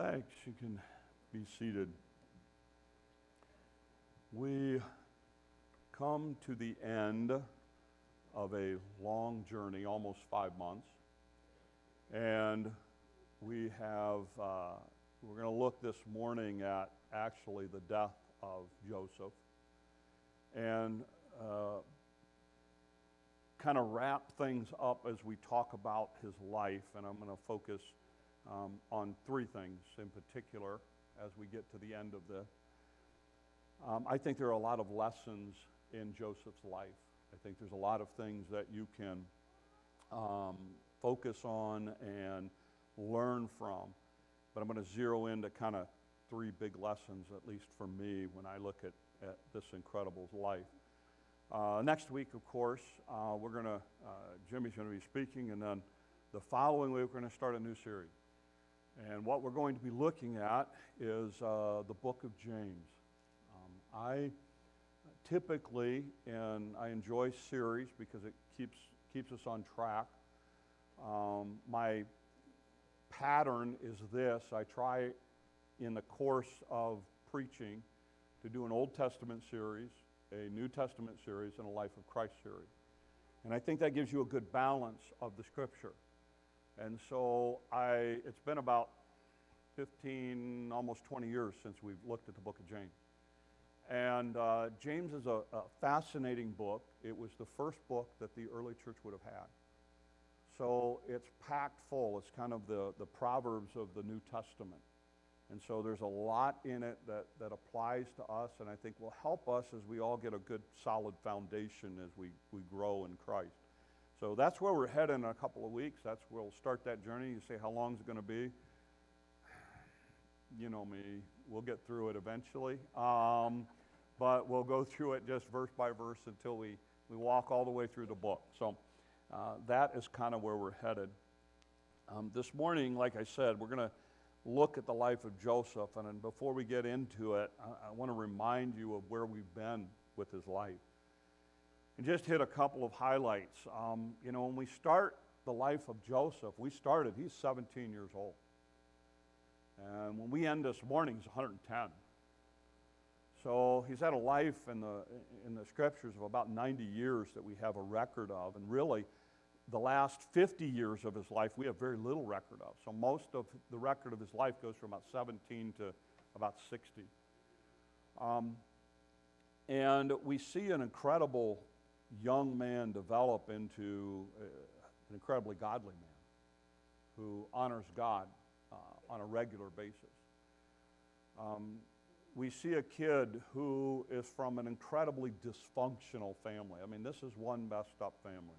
Thanks. You can be seated. We come to the end of a long journey, almost 5 months, and we're going to look this morning at actually the death of Joseph and kind of wrap things up as we talk about his life, and I'm going to focus on three things in particular as we get to the end of this. I think there are a lot of lessons in Joseph's life. I think there's a lot of things that you can focus on and learn from. But I'm going to zero into kind of three big lessons, at least for me, when I look at this incredible life. Next week, of course, Jimmy's going to be speaking, and then the following week we're going to start a new series. And what we're going to be looking at is the book of James. I typically, and I enjoy series because it keeps us on track. My pattern is this: I try in the course of preaching to do an Old Testament series, a New Testament series, and a Life of Christ series. And I think that gives you a good balance of the Scripture. And so it's been about 15, almost 20 years since we've looked at the book of James. And James is a fascinating book. It was the first book that the early church would have had. So it's packed full. It's kind of the Proverbs of the New Testament. And so there's a lot in it that applies to us, and I think will help us as we all get a good solid foundation as we grow in Christ. So that's where we're headed in a couple of weeks. That's where we'll start that journey. You say, how long is it going to be? You know me. We'll get through it eventually. But we'll go through it just verse by verse until we walk all the way through the book. So that is kind of where we're headed. This morning, like I said, we're going to look at the life of Joseph. And then before we get into it, I want to remind you of where we've been with his life. And just hit a couple of highlights. When we start the life of Joseph, he's 17 years old. And when we end this morning, he's 110. So he's had a life in the Scriptures of about 90 years that we have a record of. And really, the last 50 years of his life, we have very little record of. So most of the record of his life goes from about 17 to about 60. And we see an incredible young man develop into an incredibly godly man who honors God on a regular basis. We see a kid who is from an incredibly dysfunctional family. I mean, this is one messed up family.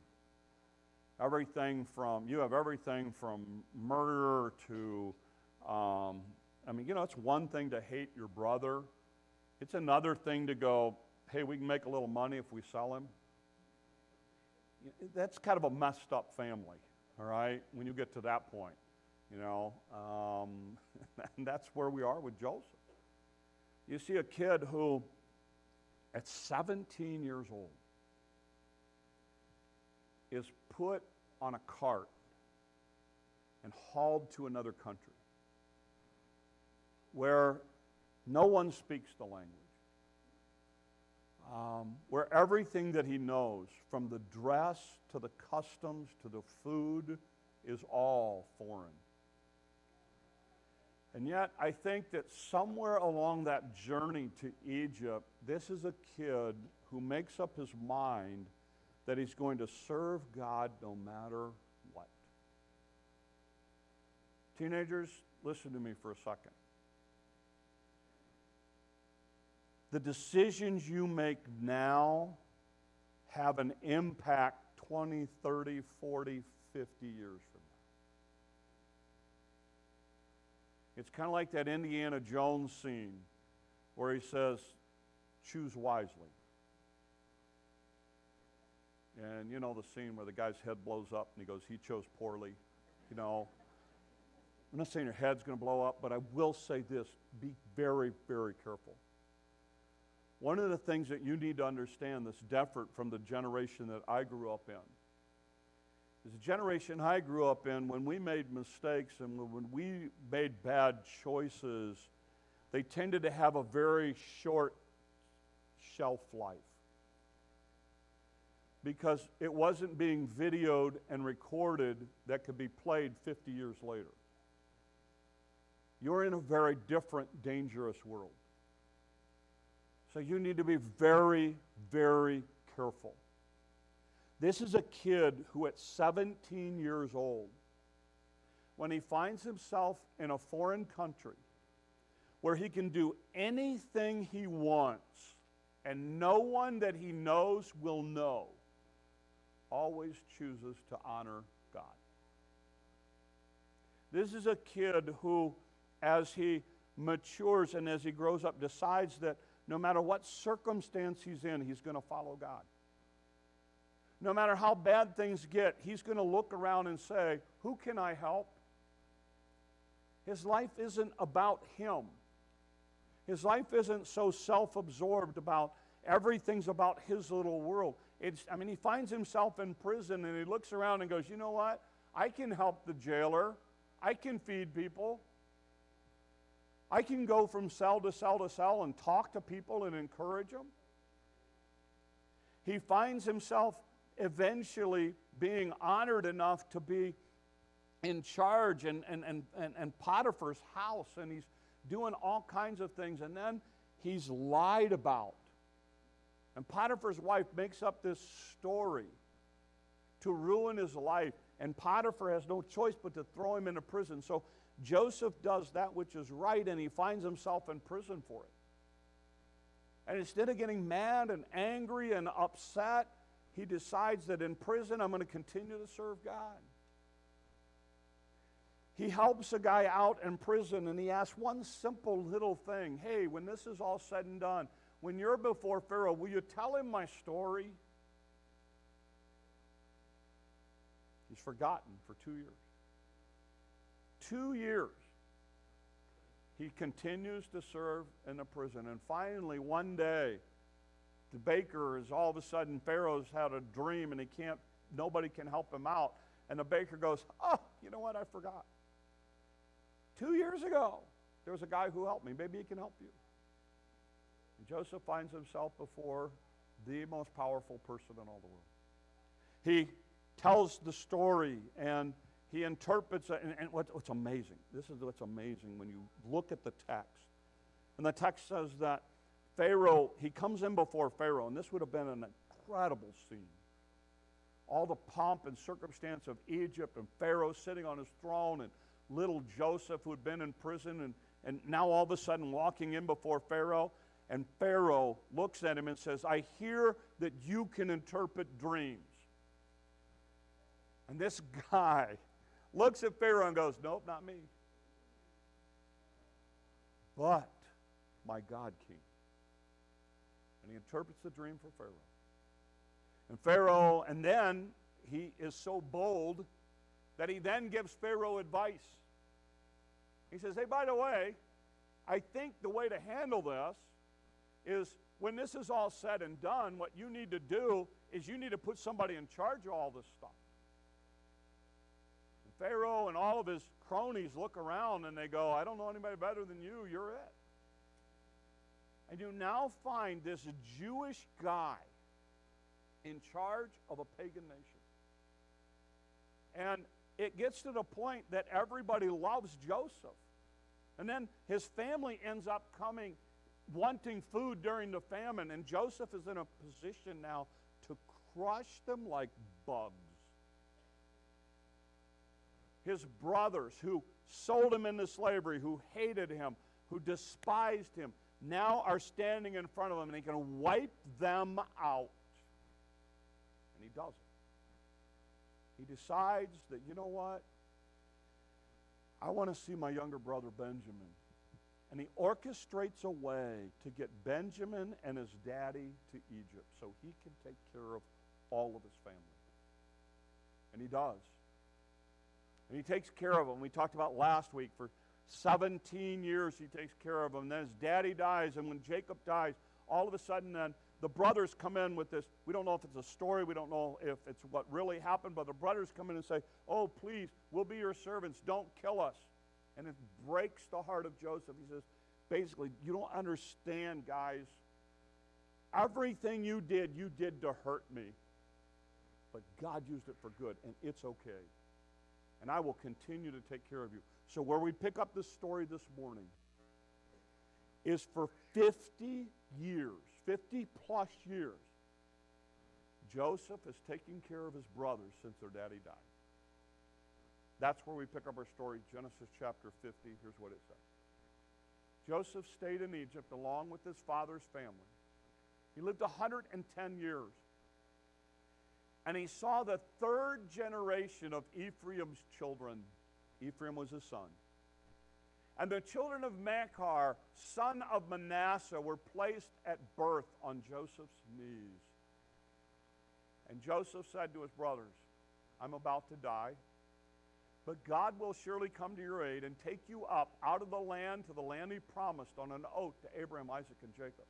You have everything from murder to, it's one thing to hate your brother. It's another thing to go, hey, we can make a little money if we sell him. That's kind of a messed up family, all right, when you get to that point, and that's where we are with Joseph. You see a kid who, at 17 years old, is put on a cart and hauled to another country where no one speaks the language. Where everything that he knows, from the dress to the customs to the food, is all foreign. And yet, I think that somewhere along that journey to Egypt, this is a kid who makes up his mind that he's going to serve God no matter what. Teenagers, listen to me for a second. The decisions you make now have an impact 20, 30, 40, 50 years from now. It's kind of like that Indiana Jones scene where he says, choose wisely. And you know the scene where the guy's head blows up and he goes, he chose poorly. I'm not saying your head's going to blow up, but I will say this: be very, very careful. One of the things that you need to understand that's different from the generation that I grew up in As a generation I grew up in, when we made mistakes and when we made bad choices, they tended to have a very short shelf life because it wasn't being videoed and recorded that could be played 50 years later. You're in a very different, dangerous world. So you need to be very, very careful. This is a kid who at 17 years old, when he finds himself in a foreign country where he can do anything he wants and no one that he knows will know, always chooses to honor God. This is a kid who, as he matures and as he grows up, decides that no matter what circumstance he's in, he's going to follow God. No matter how bad things get, he's going to look around and say, who can I help? His life isn't about him. His life isn't so self-absorbed about everything's about his little world. He finds himself in prison and he looks around and goes, you know what? I can help the jailer. I can feed people. I can go from cell to cell to cell and talk to people and encourage them. He finds himself eventually being honored enough to be in charge and Potiphar's house, and he's doing all kinds of things, and then he's lied about. And Potiphar's wife makes up this story to ruin his life, and Potiphar has no choice but to throw him into prison. So Joseph does that which is right, and he finds himself in prison for it. And instead of getting mad and angry and upset, he decides that in prison, I'm going to continue to serve God. He helps a guy out in prison, and he asks one simple little thing. Hey, when this is all said and done, when you're before Pharaoh, will you tell him my story? He's forgotten for 2 years. 2 years. He continues to serve in the prison. And finally, one day, the baker is all of a sudden, Pharaoh's had a dream and nobody can help him out. And the baker goes, oh, you know what, I forgot. 2 years ago, there was a guy who helped me. Maybe he can help you. And Joseph finds himself before the most powerful person in all the world. He tells the story and he interprets it. And what's amazing, this is what's amazing when you look at the text. And the text says that Pharaoh, he comes in before Pharaoh, and this would have been an incredible scene. All the pomp and circumstance of Egypt, and Pharaoh sitting on his throne, and little Joseph who had been in prison, and now all of a sudden walking in before Pharaoh, and Pharaoh looks at him and says, I hear that you can interpret dreams. And this guy looks at Pharaoh and goes, nope, not me. But my God, King. And he interprets the dream for Pharaoh. And then he is so bold that he then gives Pharaoh advice. He says, hey, by the way, I think the way to handle this is when this is all said and done, what you need to do is you need to put somebody in charge of all this stuff. And Pharaoh and all of his cronies look around and they go, I don't know anybody better than you, you're it. And you now find this Jewish guy in charge of a pagan nation. And it gets to the point that everybody loves Joseph. And then his family ends up coming, wanting food during the famine, and Joseph is in a position now to crush them like bugs. His brothers who sold him into slavery, who hated him, who despised him, now are standing in front of him, and he can wipe them out. And he does it. He decides that, you know what? I want to see my younger brother Benjamin. And he orchestrates a way to get Benjamin and his daddy to Egypt so he can take care of all of his family. And he does. And he takes care of them. We talked about last week, for 17 years he takes care of them. And then his daddy dies, and when Jacob dies, all of a sudden then the brothers come in with this. We don't know if it's a story. We don't know if it's what really happened. But the brothers come in and say, oh, please, we'll be your servants. Don't kill us. And it breaks the heart of Joseph. He says, basically, you don't understand, guys. Everything you did to hurt me. But God used it for good, and it's okay. And I will continue to take care of you. So where we pick up this story this morning is for 50 years, 50 plus years, Joseph is taking care of his brothers since their daddy died. That's where we pick up our story, Genesis chapter 50. Here's what it says. Joseph stayed in Egypt along with his father's family. He lived 110 years. And he saw the third generation of Ephraim's children. Ephraim was his son. And the children of Machir, son of Manasseh, were placed at birth on Joseph's knees. And Joseph said to his brothers, I'm about to die, but God will surely come to your aid and take you up out of the land to the land he promised on an oath to Abraham, Isaac, and Jacob.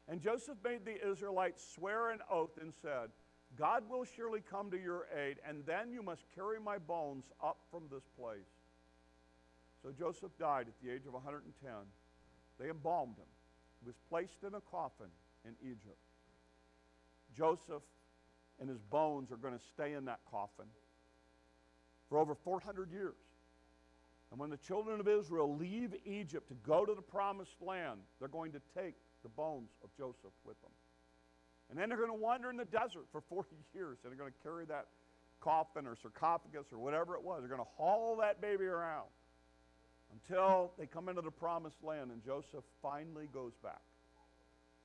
And Joseph made the Israelites swear an oath and said, God will surely come to your aid, and then you must carry my bones up from this place. So Joseph died at the age of 110. They embalmed him. He was placed in a coffin in Egypt. Joseph and his bones are going to stay in that coffin for over 400 years. And when the children of Israel leave Egypt to go to the promised land, they're going to take the bones of Joseph with them. And then they're going to wander in the desert for 40 years, and they're going to carry that coffin or sarcophagus or whatever it was. They're going to haul that baby around until they come into the promised land, and Joseph finally goes back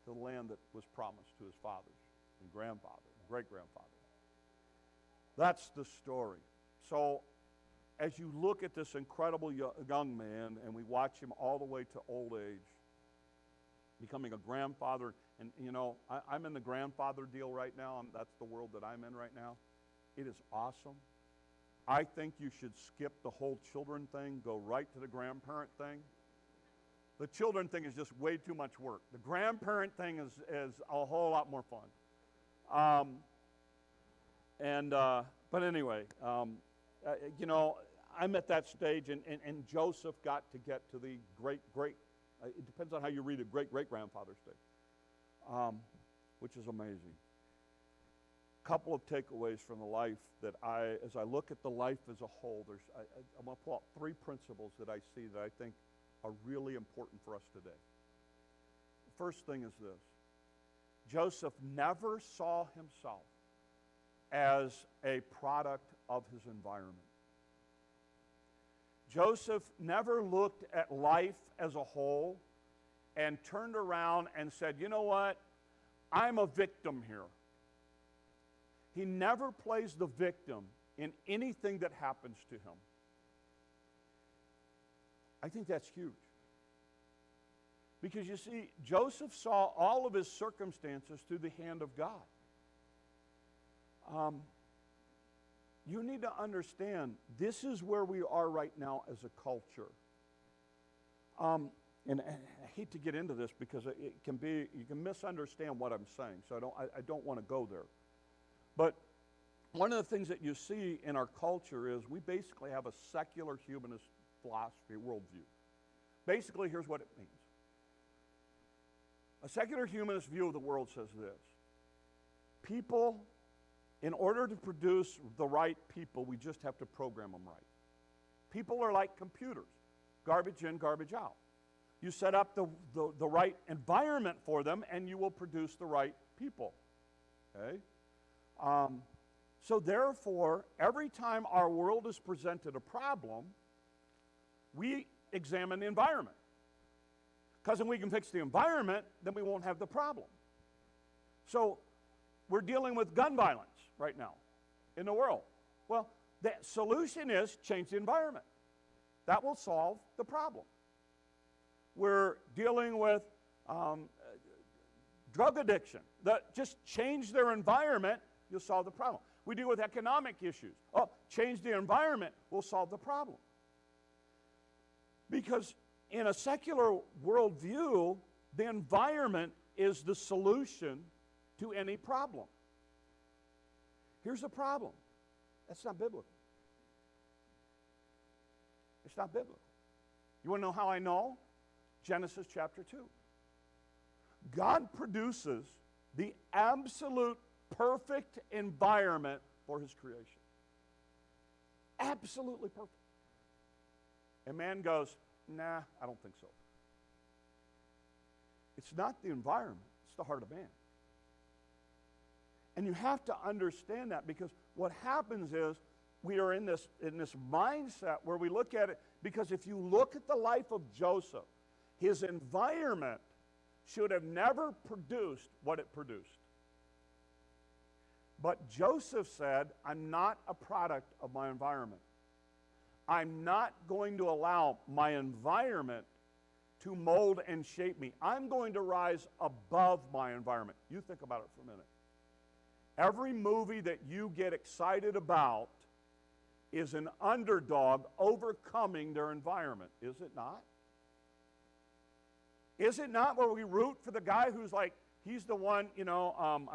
to the land that was promised to his fathers and grandfather and great-grandfather. That's the story. So as you look at this incredible young man, and we watch him all the way to old age, becoming a grandfather, and you know, I'm in the grandfather deal right now. That's the world that I'm in right now. It is awesome. I think you should skip the whole children thing, go right to the grandparent thing. The children thing is just way too much work. The grandparent thing is a whole lot more fun. But anyway, you know, I'm at that stage, and Joseph got to get to the great, it depends on how you read it, great-grandfather stage, which is amazing. Couple of takeaways from the life that as I look at the life as a whole, I'm going to pull out 3 principles that I see that I think are really important for us today. The first thing is this. Joseph never saw himself as a product of his environment. Joseph never looked at life as a whole and turned around and said, you know what, I'm a victim here. He never plays the victim in anything that happens to him. I think that's huge. Because you see, Joseph saw all of his circumstances through the hand of God. You need to understand, this is where we are right now as a culture. And I hate to get into this because it can be, you can misunderstand what I'm saying, so I don't want to go there. But one of the things that you see in our culture is we basically have a secular humanist philosophy, worldview. Basically, here's what it means. A secular humanist view of the world says this. People, in order to produce the right people, we just have to program them right. People are like computers, garbage in, garbage out. You set up the right environment for them, and you will produce the right people. Okay? So therefore, every time our world is presented a problem, we examine the environment. Because if we can fix the environment, then we won't have the problem. So we're dealing with gun violence right now in the world. Well, the solution is change the environment. That will solve the problem. We're dealing with drug addiction. Just change their environment, you'll solve the problem. We deal with economic issues. Oh, change the environment, we'll solve the problem. Because in a secular worldview, the environment is the solution to any problem. Here's the problem. That's not biblical. It's not biblical. You want to know how I know? Genesis chapter 2. God produces the absolute perfect environment for his creation. Absolutely perfect. And man goes, nah, I don't think so. It's not the environment, it's the heart of man. And you have to understand that, because what happens is we are in this mindset where we look at it, because if you look at the life of Joseph, his environment should have never produced what it produced. But Joseph said, I'm not a product of my environment. I'm not going to allow my environment to mold and shape me. I'm going to rise above my environment. You think about it for a minute. Every movie that you get excited about is an underdog overcoming their environment, is it not? Is it not where we root for the guy who's like, he's the one, I'm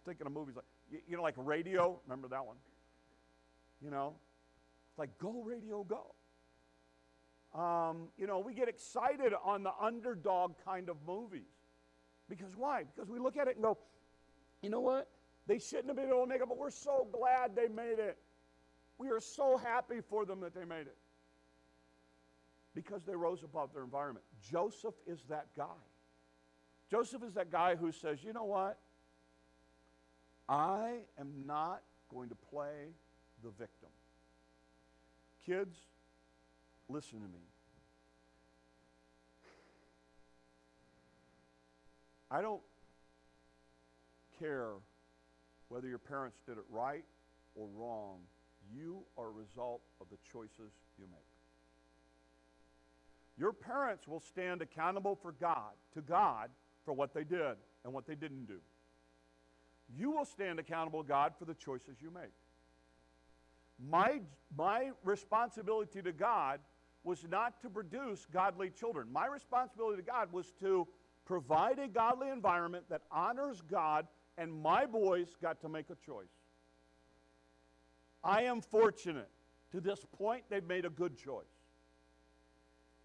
thinking of movies like, like Radio, remember that one? It's like, go Radio, go. We get excited on the underdog kind of movies. Because why? Because we look at it and go, you know what? They shouldn't have been able to make it, but we're so glad they made it. We are so happy for them that they made it. Because they rose above their environment. Joseph is that guy. Joseph is that guy who says, you know what? I am not going to play the victim. Kids, listen to me. I don't care whether your parents did it right or wrong. You are a result of the choices you make. Your parents will stand accountable to God for what they did and what they didn't do. You will stand accountable to God for the choices you make. My responsibility to God was not to produce godly children. My responsibility to God was to provide a godly environment that honors God, and my boys got to make a choice. I am fortunate. To this point, they've made a good choice.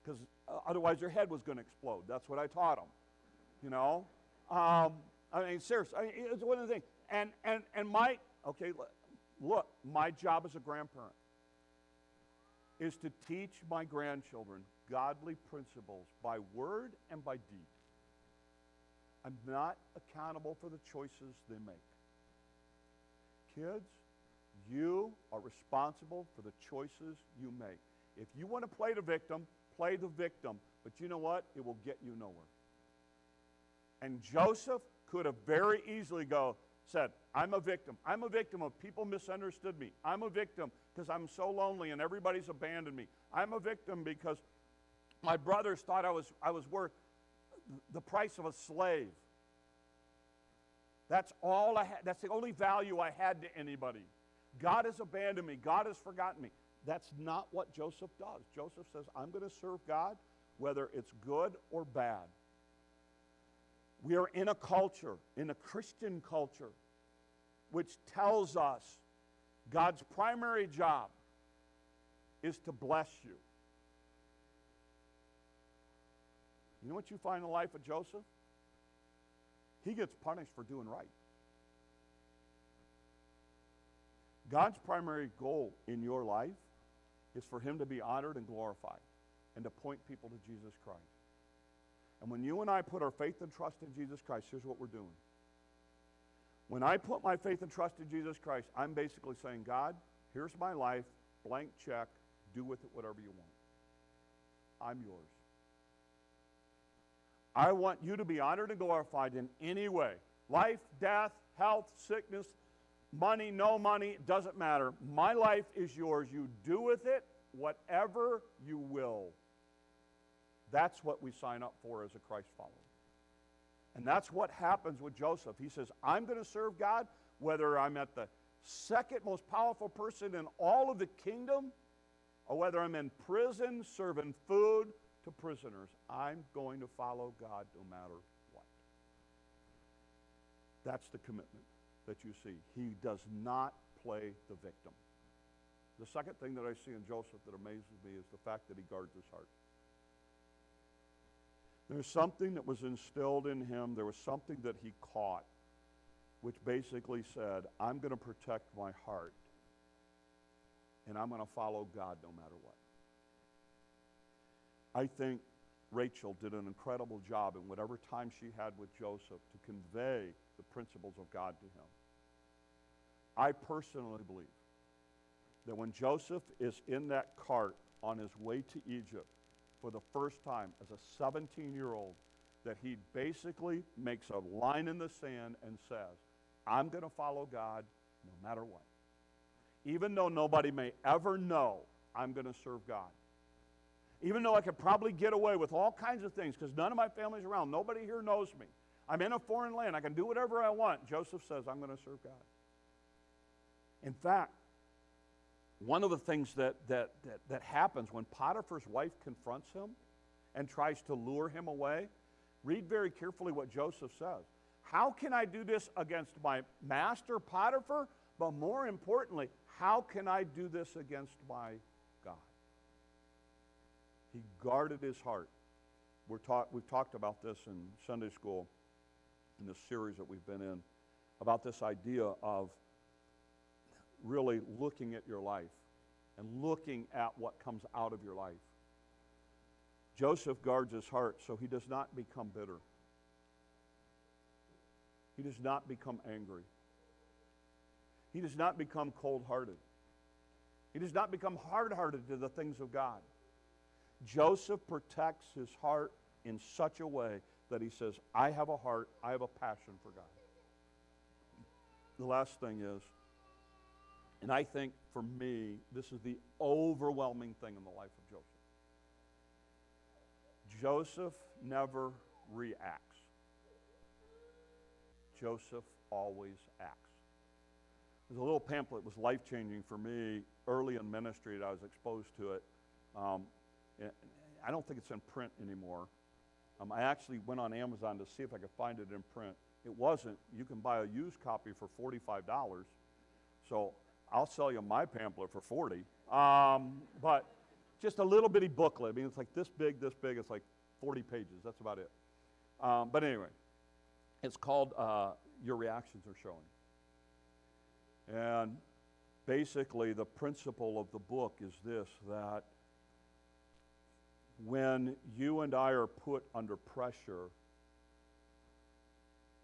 Because otherwise their head was going to explode. That's what I taught them. Seriously, it's one of the things. Look, my job as a grandparent is to teach my grandchildren godly principles by word and by deed. I'm not accountable for the choices they make. Kids, you are responsible for the choices you make. If you want to play the victim, play the victim. But you know what? It will get you nowhere. And Joseph could have very easily said, I'm a victim. I'm a victim of people misunderstood me. I'm a victim because I'm so lonely and everybody's abandoned me. I'm a victim because my brothers thought I was worth the price of a slave. That's all I had. That's the only value I had to anybody. God has abandoned me. God has forgotten me. That's not what Joseph does. Joseph says, I'm going to serve God whether it's good or bad. We are in a culture, in a Christian culture, which tells us God's primary job is to bless you. You know what you find in the life of Joseph? He gets punished for doing right. God's primary goal in your life is for him to be honored and glorified and to point people to Jesus Christ. And when you and I put our faith and trust in Jesus Christ, here's what we're doing. When I put my faith and trust in Jesus Christ, I'm basically saying, God, here's my life, blank check, do with it whatever you want. I'm yours. I want you to be honored and glorified in any way. Life, death, health, sickness, money, no money, doesn't matter. My life is yours. You do with it whatever you will. That's what we sign up for as a Christ follower. And that's what happens with Joseph. He says, I'm going to serve God whether I'm at the second most powerful person in all of the kingdom or whether I'm in prison serving food to prisoners. I'm going to follow God no matter what. That's the commitment that you see. He does not play the victim. The second thing that I see in Joseph that amazes me is the fact that he guards his heart. There's something that was instilled in him. There was something that he caught, which basically said, I'm going to protect my heart, and I'm going to follow God no matter what. I think Rachel did an incredible job in whatever time she had with Joseph to convey the principles of God to him. I personally believe that when Joseph is in that cart on his way to Egypt for the first time as a 17-year-old, that he basically makes a line in the sand and says, I'm going to follow God no matter what. Even though nobody may ever know, I'm going to serve God. Even though I could probably get away with all kinds of things because none of my family's around, nobody here knows me. I'm in a foreign land. I can do whatever I want. Joseph says, I'm going to serve God. In fact, one of the things that happens when Potiphar's wife confronts him and tries to lure him away, read very carefully what Joseph says. How can I do this against my master Potiphar? But more importantly, how can I do this against my God? He guarded his heart. We've talked about this in Sunday school in this series that we've been in, about this idea of really looking at your life and looking at what comes out of your life. Joseph guards his heart so he does not become bitter. He does not become angry. He does not become cold-hearted. He does not become hard-hearted to the things of God. Joseph protects his heart in such a way that he says, I have a heart, I have a passion for God. The last thing is, and I think for me, this is the overwhelming thing in the life of Joseph. Joseph never reacts. Joseph always acts. There's a little pamphlet that was life-changing for me early in ministry that I was exposed to it. I don't think it's in print anymore. I actually went on Amazon to see if I could find it in print. It wasn't. You can buy a used copy for $45. So I'll sell you my pamphlet for $40. But just a little bitty booklet. I mean, it's like this big. It's like 40 pages. That's about it. But anyway, it's called Your Reactions Are Showing. And basically, the principle of the book is this, that when you and I are put under pressure,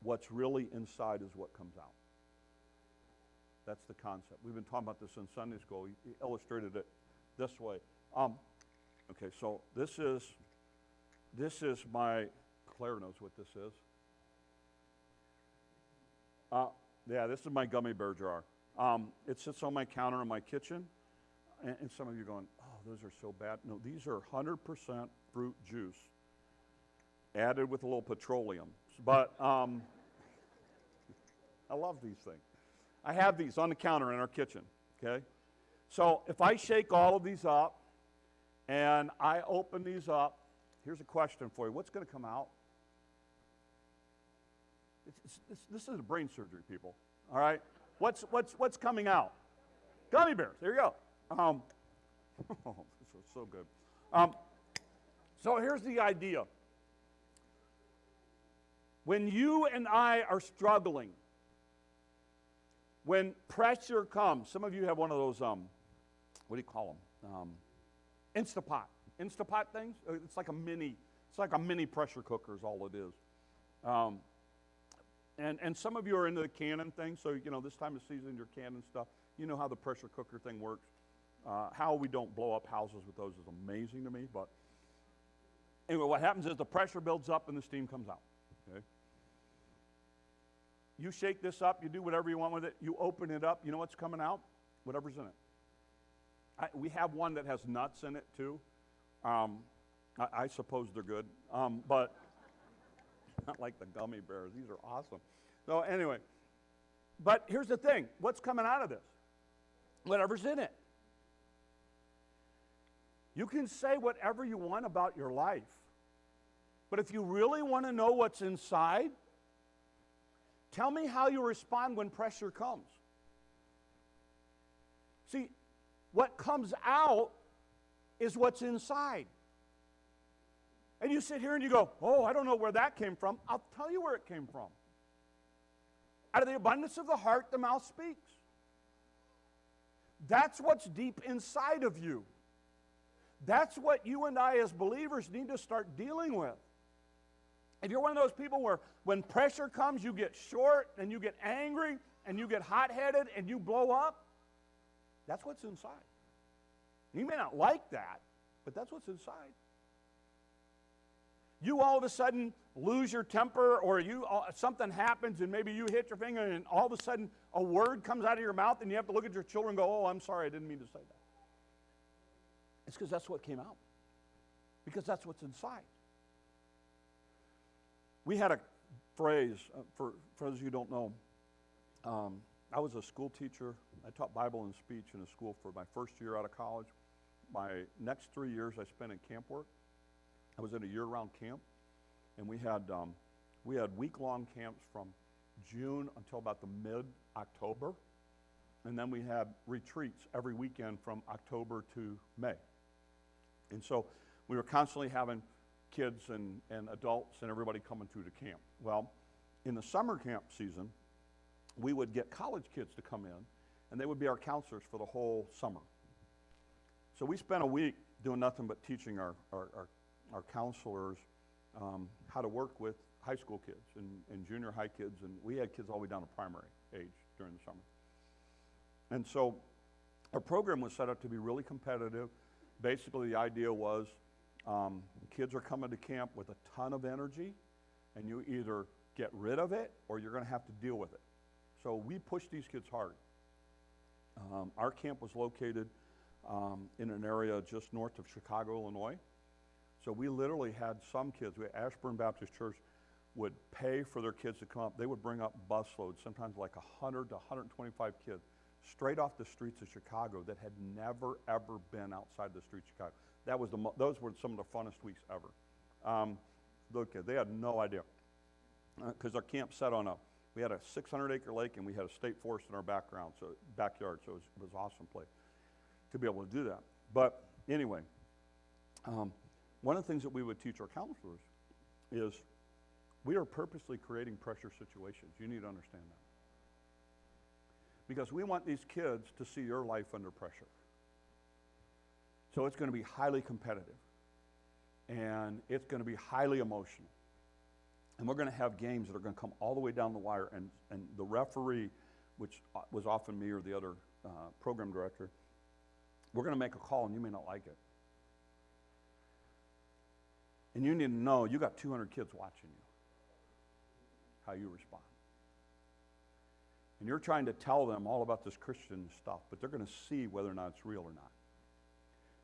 what's really inside is what comes out. That's the concept. We've been talking about this in Sunday school. He illustrated it this way. Okay, so this is my, Claire knows what this is. Yeah, this is my gummy bear jar. It sits on my counter in my kitchen. And some of you are going, oh, those are so bad. No, these are 100% fruit juice added with a little petroleum. But I love these things. I have these on the counter in our kitchen, okay? So if I shake all of these up and I open these up, here's a question for you. What's going to come out? This is a brain surgery, people, all right? What's coming out? Gummy bears. There you go. Oh, this is so good. So here's the idea. When you and I are struggling, when pressure comes, some of you have one of those, what do you call them? Instapot things. It's like a mini pressure cooker is all it is. And some of you are into the Canon thing, so you know this time of season, your Canon stuff. You know how the pressure cooker thing works. How we don't blow up houses with those is amazing to me. But anyway, what happens is the pressure builds up and the steam comes out. Okay? You shake this up, you do whatever you want with it, you open it up, you know what's coming out? Whatever's in it. We have one that has nuts in it too. I suppose they're good, but not like the gummy bears. These are awesome. So anyway, but here's the thing. What's coming out of this? Whatever's in it. You can say whatever you want about your life, but if you really want to know what's inside, Tell me how you respond when pressure comes. See, what comes out is what's inside. And you sit here and you go, oh, I don't know where that came from. I'll tell you where it came from. Out of the abundance of the heart, the mouth speaks. That's what's deep inside of you. That's what you and I as believers need to start dealing with. If you're one of those people where when pressure comes, you get short and you get angry and you get hot-headed and you blow up, that's what's inside. You may not like that, but that's what's inside. You all of a sudden lose your temper, or something happens and maybe you hit your finger and all of a sudden a word comes out of your mouth and you have to look at your children and go, oh, I'm sorry, I didn't mean to say that. It's because that's what came out. Because that's what's inside. We had a phrase, for those of you who don't know, I was a school teacher. I taught Bible and speech in a school for my first year out of college. My next 3 years I spent in camp work. I was in a year-round camp, and we had week-long camps from June until about the mid-October, and then we had retreats every weekend from October to May. And so we were constantly having kids and adults and everybody coming through the camp. Well, in the summer camp season, we would get college kids to come in, and they would be our counselors for the whole summer. So we spent a week doing nothing but teaching our counselors how to work with high school kids and junior high kids, and we had kids all the way down to primary age during the summer. And so our program was set up to be really competitive. Basically, the idea was kids are coming to camp with a ton of energy, and you either get rid of it or you're going to have to deal with it. So we pushed these kids hard. Our camp was located in an area just north of Chicago, Illinois. So we literally had some kids. Ashburn Baptist Church would pay for their kids to come up. They would bring up busloads, sometimes like 100 to 125 kids, straight off the streets of Chicago that had never, ever been outside the streets of Chicago. Those were some of the funnest weeks ever. Look, they had no idea. Because our camp set on we had a 600-acre lake, and we had a state forest in our backyard, so it was an awesome place to be able to do that. But anyway, one of the things that we would teach our counselors is we are purposely creating pressure situations. You need to understand that. Because we want these kids to see your life under pressure. So it's going to be highly competitive. And it's going to be highly emotional. And we're going to have games that are going to come all the way down the wire. And the referee, which was often me or the other program director, we're going to make a call and you may not like it. And you need to know you got 200 kids watching you, how you respond. And you're trying to tell them all about this Christian stuff, but they're going to see whether or not it's real or not.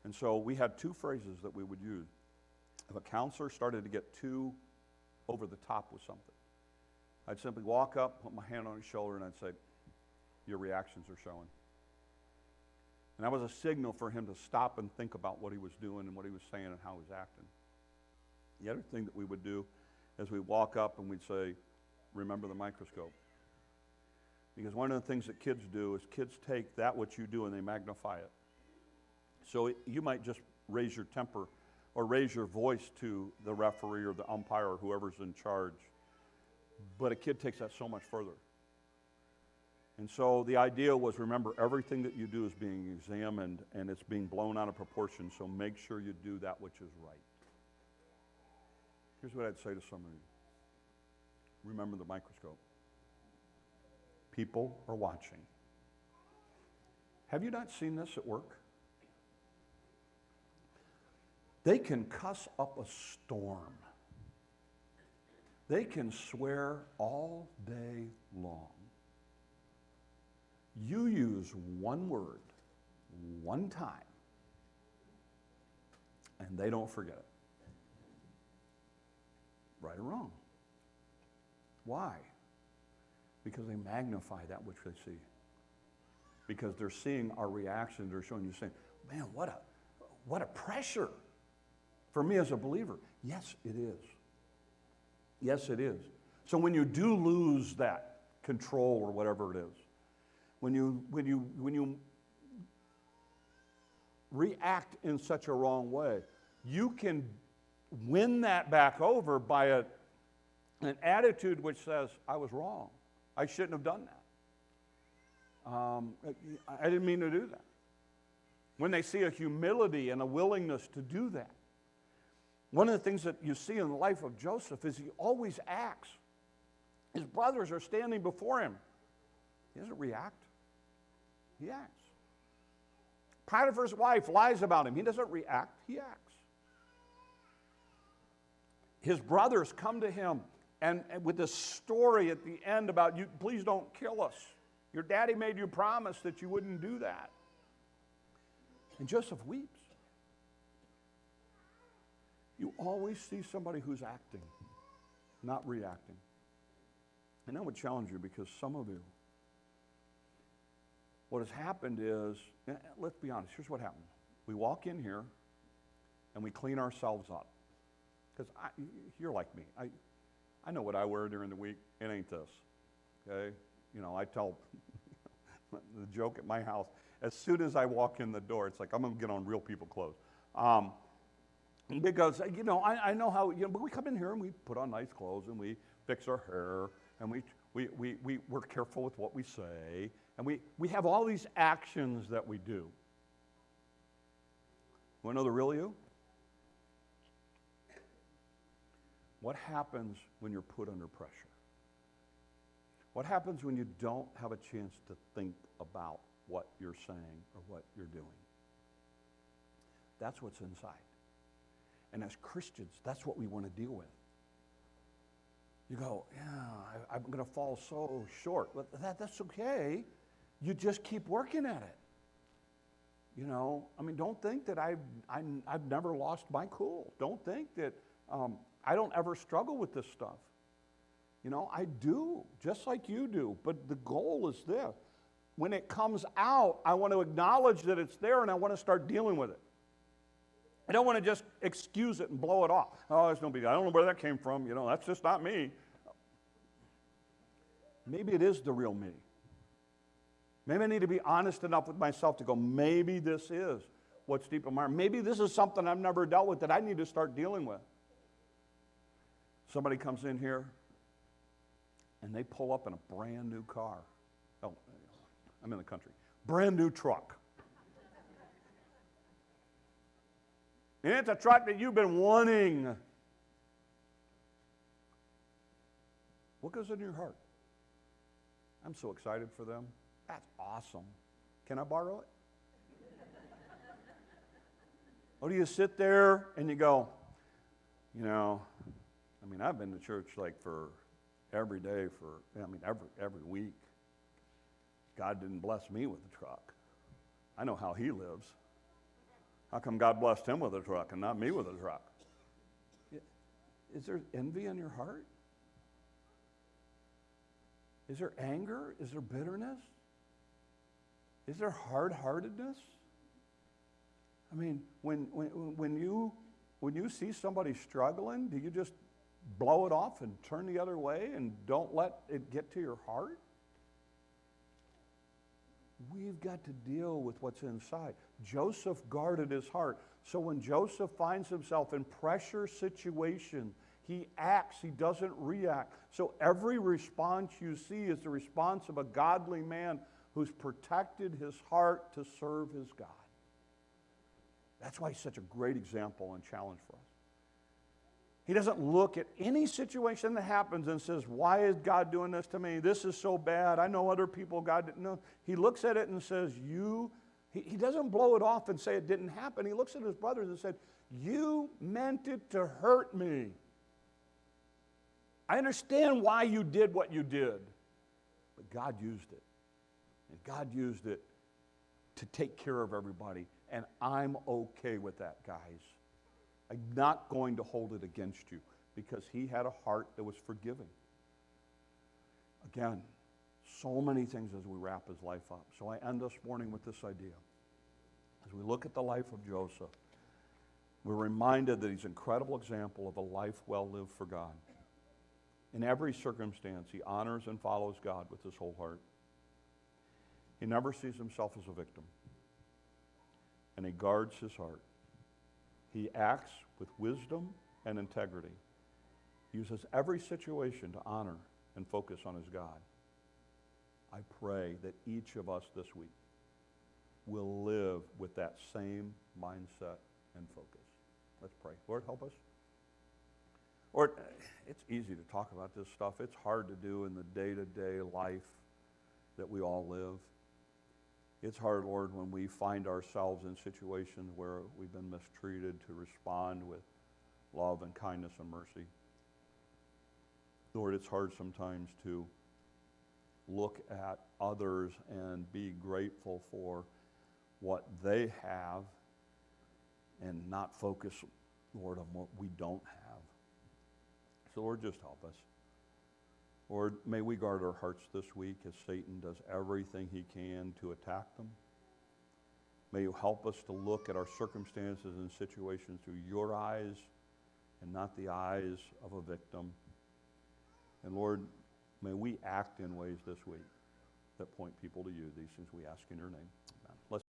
And so we had two phrases that we would use. If a counselor started to get too over the top with something, I'd simply walk up, put my hand on his shoulder, and I'd say, your reactions are showing. And that was a signal for him to stop and think about what he was doing and what he was saying and how he was acting. The other thing that we would do is we'd walk up and we'd say, remember the microscope. Because one of the things that kids do is kids take that what you do and they magnify it. So you might just raise your temper or raise your voice to the referee or the umpire or whoever's in charge. But a kid takes that so much further. And so the idea was, remember, everything that you do is being examined and it's being blown out of proportion, so make sure you do that which is right. Here's what I'd say to some of you. Remember the microscope. People are watching. Have you not seen this at work? They can cuss up a storm. They can swear all day long. You use one word, one time, and they don't forget it. Right or wrong. Why? Because they magnify that which they see. Because they're seeing our reaction, they're showing you, saying, man, what a pressure for me as a believer. Yes, it is. Yes, it is. So when you do lose that control or whatever it is. When you react in such a wrong way, you can win that back over by an attitude which says, I was wrong. I shouldn't have done that. I didn't mean to do that. When they see a humility and a willingness to do that. One of the things that you see in the life of Joseph is he always acts. His brothers are standing before him. He doesn't react. He acts. Potiphar's wife lies about him. He doesn't react. He acts. His brothers come to him and with this story at the end about, you, please don't kill us. Your daddy made you promise that you wouldn't do that. And Joseph weeps. You always see somebody who's acting, not reacting. And I would challenge you, because some of you, what has happened is, let's be honest, here's what happens. We walk in here and we clean ourselves up. Because you're like me. I know what I wear during the week. It ain't this. Okay? You know, I tell the joke at my house, as soon as I walk in the door, it's like, I'm going to get on real people clothes. Because, you know, I know how, you know, but we come in here and we put on nice clothes and we fix our hair and we're careful with what we say and we have all these actions that we do. Want to know the real you? What happens when you're put under pressure? What happens when you don't have a chance to think about what you're saying or what you're doing? That's what's inside. And as Christians, that's what we want to deal with. You go, yeah, I'm going to fall so short. But that's okay. You just keep working at it. You know, I mean, don't think that I've never lost my cool. Don't think that I don't ever struggle with this stuff. You know, I do, just like you do. But the goal is this. When it comes out, I want to acknowledge that it's there and I want to start dealing with it. I don't want to just excuse it and blow it off. Oh, it's no big deal. I don't know where that came from. You know, that's just not me. Maybe it is the real me. Maybe I need to be honest enough with myself to go, maybe this is what's deep in my heart. Maybe this is something I've never dealt with that I need to start dealing with. Somebody comes in here and they pull up in a brand new car. Oh, I'm in the country. Brand new truck. And it's a truck that you've been wanting. What goes in your heart? I'm so excited for them. That's awesome. Can I borrow it? Or do you sit there and you go, you know, I mean, I've been to church like for every day every week. God didn't bless me with a truck. I know how he lives. How come God blessed him with a truck and not me with a truck? Is there envy in your heart? Is there anger? Is there bitterness? Is there hard-heartedness? I mean, when you see somebody struggling, do you just blow it off and turn the other way and don't let it get to your heart? We've got to deal with what's inside. Joseph guarded his heart. So when Joseph finds himself in pressure situation, he acts, he doesn't react. So every response you see is the response of a godly man who's protected his heart to serve his God. That's why he's such a great example and challenge for us. He doesn't look at any situation that happens and says, why is God doing this to me? This is so bad. I know other people God didn't know. He looks at it and says, he doesn't blow it off and say it didn't happen. He looks at his brothers and said, you meant it to hurt me. I understand why you did what you did, but God used it. And God used it to take care of everybody. And I'm okay with that, guys. I'm not going to hold it against you because he had a heart that was forgiving. Again, so many things as we wrap his life up. So I end this morning with this idea. As we look at the life of Joseph, we're reminded that he's an incredible example of a life well lived for God. In every circumstance, he honors and follows God with his whole heart. He never sees himself as a victim, and he guards his heart. He acts with wisdom and integrity. He uses every situation to honor and focus on his God. I pray that each of us this week will live with that same mindset and focus. Let's pray. Lord, help us. Lord, it's easy to talk about this stuff. It's hard to do in the day-to-day life that we all live. It's hard, Lord, when we find ourselves in situations where we've been mistreated to respond with love and kindness and mercy. Lord, it's hard sometimes to look at others and be grateful for what they have and not focus, Lord, on what we don't have. So, Lord, just help us. Lord, may we guard our hearts this week as Satan does everything he can to attack them. May you help us to look at our circumstances and situations through your eyes and not the eyes of a victim. And Lord, may we act in ways this week that point people to you. These things we ask in your name.